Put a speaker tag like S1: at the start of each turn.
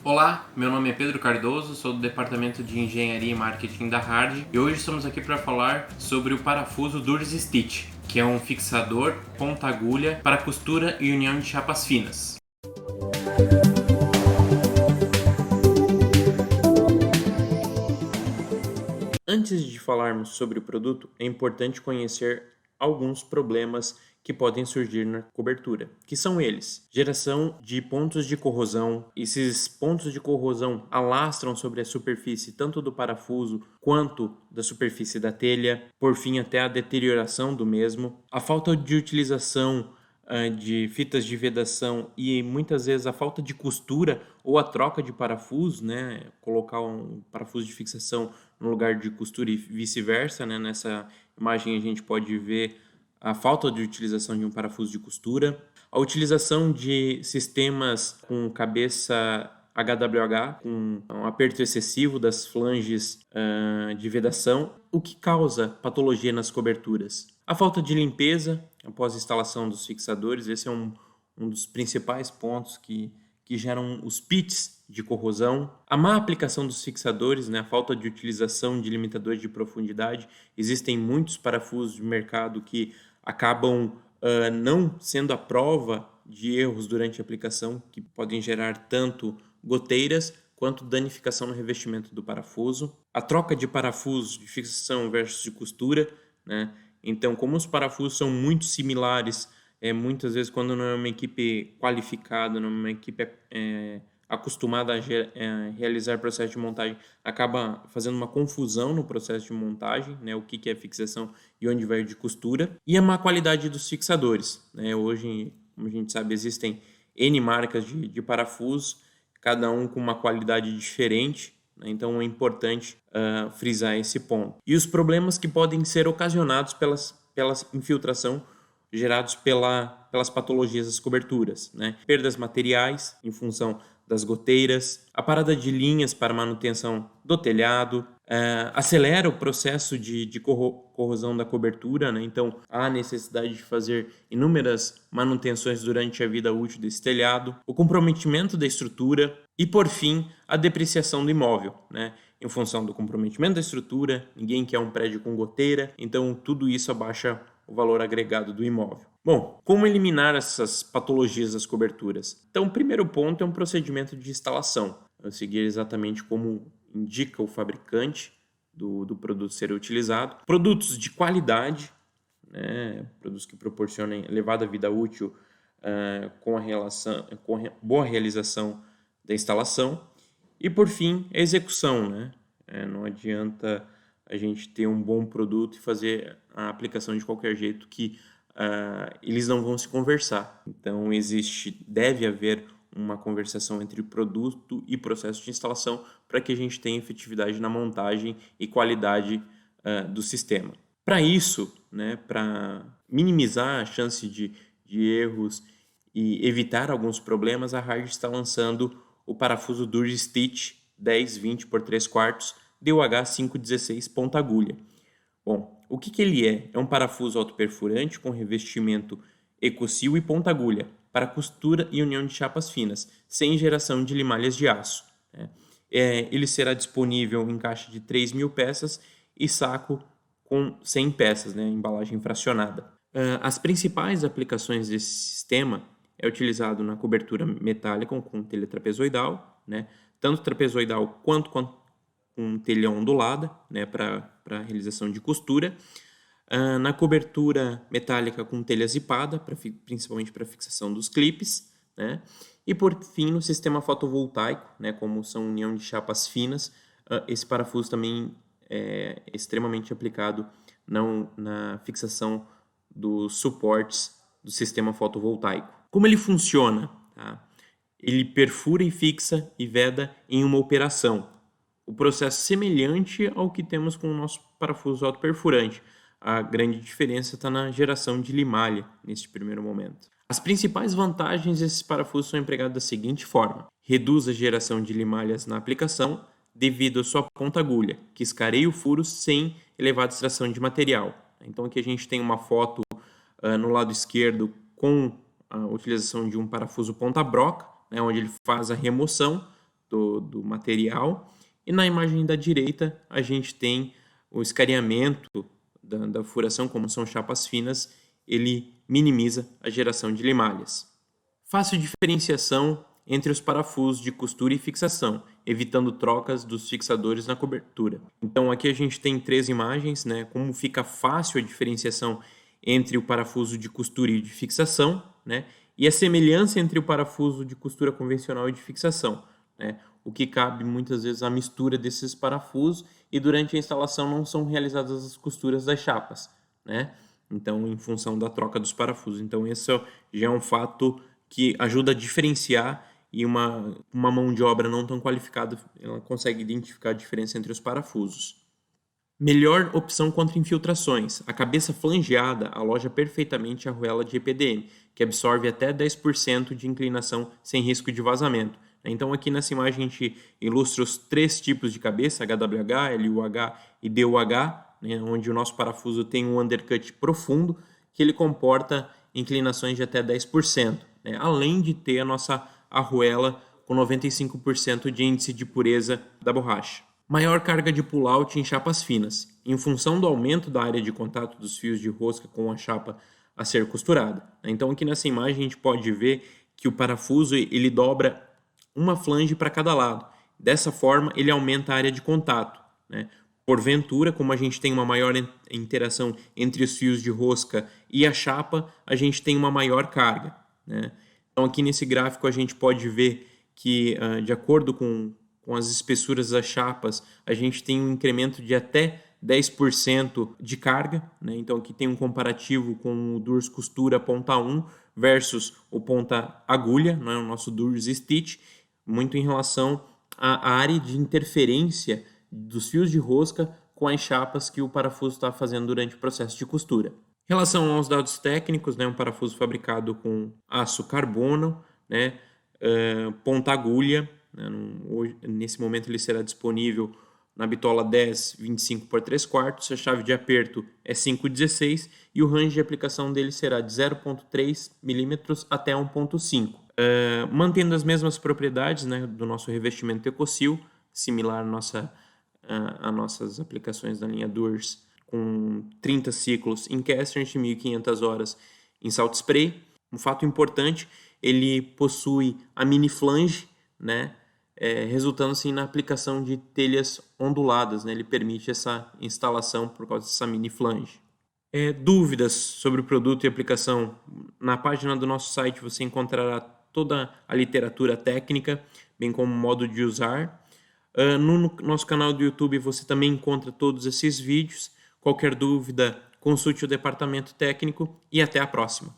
S1: Olá, meu nome é Pedro Cardoso, sou do Departamento de Engenharia e Marketing da Hard e hoje estamos aqui para falar sobre o parafuso Durz Stitch, que é um fixador ponta-agulha para costura e união de chapas finas. Antes de falarmos sobre o produto, é importante conhecer alguns problemas que podem surgir na cobertura, que são eles: geração de pontos de corrosão. Esses pontos de corrosão alastram sobre a superfície tanto do parafuso quanto da superfície da telha, por fim até a deterioração do mesmo. A falta de utilização de fitas de vedação e muitas vezes a falta de costura ou a troca de parafuso, né? Colocar um parafuso de fixação no lugar de costura e vice-versa, né? Nessa imagem a gente pode ver a falta de utilização de um parafuso de costura, a utilização de sistemas com cabeça HWH, com um aperto excessivo das flanges de vedação, o que causa patologia nas coberturas. A falta de limpeza após a instalação dos fixadores, esse é um dos principais pontos que geram os pits de corrosão. A má aplicação dos fixadores, né, a falta de utilização de limitadores de profundidade. Existem muitos parafusos de mercado que acabam não sendo a prova de erros durante a aplicação, que podem gerar tanto goteiras quanto danificação no revestimento do parafuso. A troca de parafusos de fixação versus de costura, né? Então, como os parafusos são muito similares, muitas vezes quando não é uma equipe qualificada, não é uma equipe acostumada a realizar processo de montagem, acaba fazendo uma confusão no processo de montagem, né? O que é fixação e onde vai de costura. E a má qualidade dos fixadores, né? Hoje, como a gente sabe, existem N marcas de parafusos, cada um com uma qualidade diferente, né? Então é importante frisar esse ponto. E os problemas que podem ser ocasionados pela infiltração gerados pelas patologias das coberturas, né? Perdas materiais em função das goteiras, a parada de linhas para manutenção do telhado, acelera o processo de corrosão da cobertura, né? Então há necessidade de fazer inúmeras manutenções durante a vida útil desse telhado, o comprometimento da estrutura e, por fim, a depreciação do imóvel, né? Em função do comprometimento da estrutura, ninguém quer um prédio com goteira, então tudo isso abaixa o valor agregado do imóvel. Bom, como eliminar essas patologias das coberturas? Então, o primeiro ponto é um procedimento de instalação. Eu seguir exatamente como indica o fabricante do produto ser utilizado. Produtos de qualidade, né? Produtos que proporcionem elevada vida útil com a boa realização da instalação. E, por fim, a execução, né? Não adianta a gente ter um bom produto e fazer a aplicação de qualquer jeito que eles não vão se conversar. Então, deve haver uma conversação entre produto e processo de instalação para que a gente tenha efetividade na montagem e qualidade do sistema. Para isso, né, para minimizar a chance de erros e evitar alguns problemas, a Hard está lançando o parafuso Durz Stitch 1020 por 3/4 DUH 516 ponta agulha. Bom, o que ele é? É um parafuso autoperfurante com revestimento EcoSeal e ponta agulha para costura e união de chapas finas, sem geração de limalhas de aço, né? Ele será disponível em caixa de 3.000 peças e saco com 100 peças, né? Embalagem fracionada. As principais aplicações desse sistema é utilizado na cobertura metálica com telha trapezoidal, né? Tanto trapezoidal quanto com telha ondulada, né? Para realização de costura. Na cobertura metálica com telha zipada, principalmente para fixação dos clipes, né? E por fim no sistema fotovoltaico, né? Como são união de chapas finas, esse parafuso também é extremamente aplicado na fixação dos suportes do sistema fotovoltaico. Como ele funciona? Tá? Ele perfura e fixa e veda em uma operação. O processo semelhante ao que temos com o nosso parafuso autoperfurante. A grande diferença está na geração de limalha neste primeiro momento. As principais vantagens desses parafusos são empregadas da seguinte forma: reduz a geração de limalhas na aplicação devido à sua ponta agulha, que escareia o furo sem elevada extração de material. Então aqui a gente tem uma foto no lado esquerdo com a utilização de um parafuso ponta-broca, né, onde ele faz a remoção do material. E na imagem da direita, a gente tem o escariamento da furação, como são chapas finas, ele minimiza a geração de limalhas. Fácil diferenciação entre os parafusos de costura e fixação, evitando trocas dos fixadores na cobertura. Então aqui a gente tem 3 imagens, né, como fica fácil a diferenciação entre o parafuso de costura e de fixação, né, e a semelhança entre o parafuso de costura convencional e de fixação, né, o que cabe muitas vezes a mistura desses parafusos e durante a instalação não são realizadas as costuras das chapas, né, então em função da troca dos parafusos. Então esse já é um fato que ajuda a diferenciar, e uma mão de obra não tão qualificada ela consegue identificar a diferença entre os parafusos. Melhor opção contra infiltrações. A cabeça flangeada aloja perfeitamente a arruela de EPDM, que absorve até 10% de inclinação sem risco de vazamento. Então aqui nessa imagem a gente ilustra os 3 tipos de cabeça, HWH, LUH e BUH, né, onde o nosso parafuso tem um undercut profundo, que ele comporta inclinações de até 10%, né, além de ter a nossa arruela com 95% de índice de pureza da borracha. Maior carga de pull-out em chapas finas, em função do aumento da área de contato dos fios de rosca com a chapa a ser costurada. Então aqui nessa imagem a gente pode ver que o parafuso ele dobra uma flange para cada lado. Dessa forma ele aumenta a área de contato, né? Porventura, como a gente tem uma maior interação entre os fios de rosca e a chapa, a gente tem uma maior carga, né? Então aqui nesse gráfico a gente pode ver que, de acordo com as espessuras das chapas, a gente tem um incremento de até 10% de carga, né? Então aqui tem um comparativo com o Durs Costura ponta 1 versus o ponta agulha, né? O nosso Durs Stitch, muito em relação à área de interferência dos fios de rosca com as chapas que o parafuso está fazendo durante o processo de costura. Em relação aos dados técnicos, né, um parafuso fabricado com aço carbono, né, ponta agulha, né, nesse momento ele será disponível na bitola 10 25 por 3/4, a chave de aperto é 5/16 e o range de aplicação dele será de 0,3 mm até 1,5. Mantendo as mesmas propriedades, né, do nosso revestimento Ecosil, similar a nossas aplicações da linha Durs, com 30 ciclos em Casterns e 1.500 horas em Salt Spray. Um fato importante, ele possui a mini flange, né, resultando assim na aplicação de telhas onduladas, né, ele permite essa instalação por causa dessa mini flange. Dúvidas sobre o produto e aplicação? Na página do nosso site você encontrará toda a literatura técnica, bem como o modo de usar. No nosso canal do YouTube você também encontra todos esses vídeos. Qualquer dúvida, consulte o departamento técnico e até a próxima.